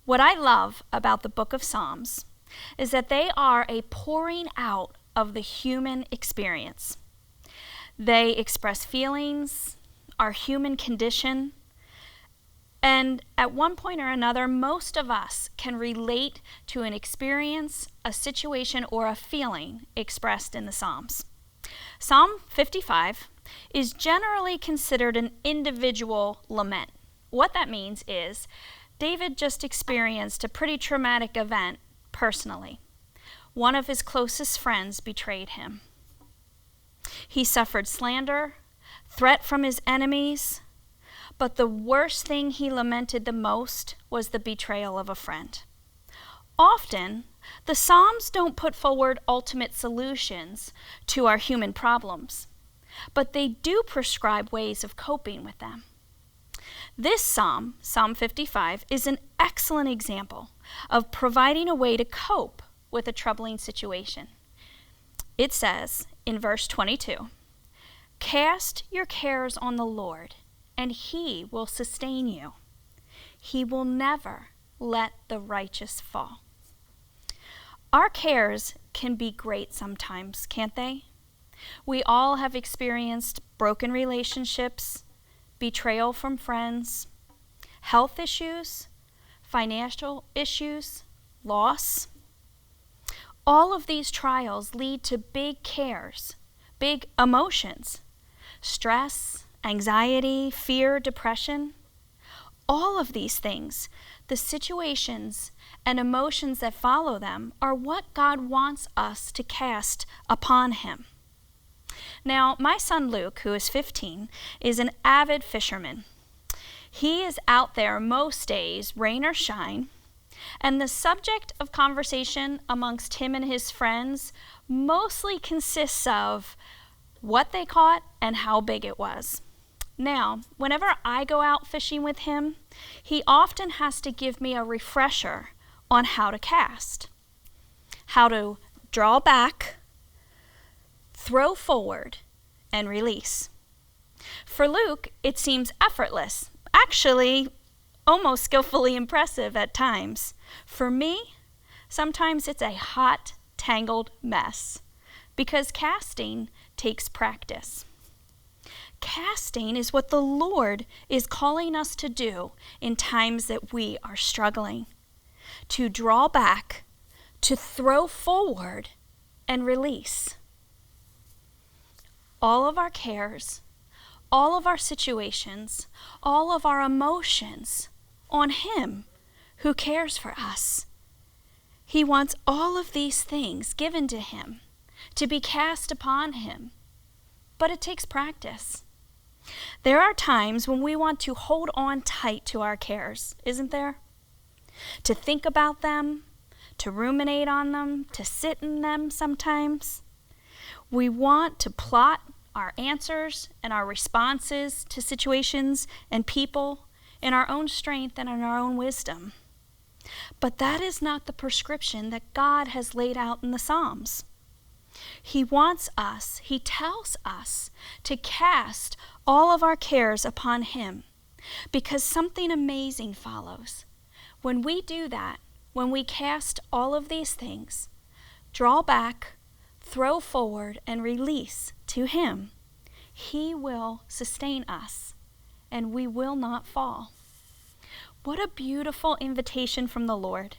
What I love about the book of Psalms is that they are a pouring out of the human experience. They express feelings, our human condition, and at one point or another, most of us can relate to an experience, a situation, or a feeling expressed in the Psalms. Psalm 55 is generally considered an individual lament. What that means is David just experienced a pretty traumatic event personally. One of his closest friends betrayed him. He suffered slander, threat from his enemies, but the worst thing he lamented the most was the betrayal of a friend. Often, the Psalms don't put forward ultimate solutions to our human problems, but they do prescribe ways of coping with them. This psalm, Psalm 55, is an excellent example of providing a way to cope with a troubling situation. It says in verse 22, "Cast your cares on the Lord, and he will sustain you. He will never let the righteous fall." Our cares can be great sometimes, can't they? We all have experienced broken relationships, betrayal from friends, health issues, financial issues, loss. All of these trials lead to big cares, big emotions, stress, anxiety, fear, depression. All of these things, the situations and emotions that follow them, are what God wants us to cast upon him. Now, my son Luke, who is 15, is an avid fisherman. He is out there most days, rain or shine, and the subject of conversation amongst him and his friends mostly consists of what they caught and how big it was. Now, whenever I go out fishing with him, he often has to give me a refresher on how to cast, how to draw back, throw forward, and release. For Luke, it seems effortless, actually almost skillfully impressive at times. For me, sometimes it's a hot, tangled mess, because casting takes practice. Casting is what the Lord is calling us to do in times that we are struggling. To draw back, to throw forward, and release. All of our cares, all of our situations, all of our emotions on him who cares for us. He wants all of these things given to him, to be cast upon him. But it takes practice. There are times when we want to hold on tight to our cares, isn't there? To think about them, to ruminate on them, to sit in them sometimes. We want to plot our answers and our responses to situations and people in our own strength and in our own wisdom. But that is not the prescription that God has laid out in the Psalms. He wants us, he tells us to cast all of our cares upon him, because something amazing follows. When we do that, when we cast all of these things, draw back, throw forward, and release to him, he will sustain us, and we will not fall. What a beautiful invitation from the Lord,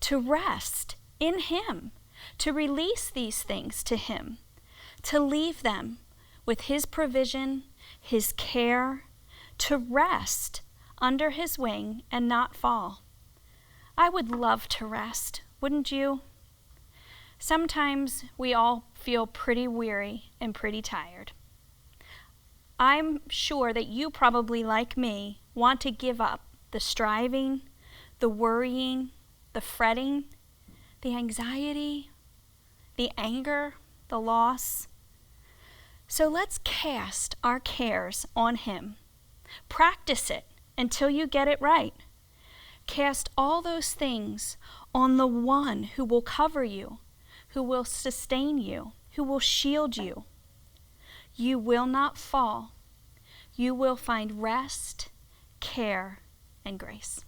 to rest in him, to release these things to him, to leave them with his provision, his care, to rest under his wing and not fall. I would love to rest, wouldn't you? Sometimes we all feel pretty weary and pretty tired. I'm sure that you probably, like me, want to give up the striving, the worrying, the fretting, the anxiety, the anger, the loss. So let's cast our cares on him. Practice it until you get it right. Cast all those things on the one who will cover you, who will sustain you, who will shield you. You will not fall. You will find rest, care, and grace.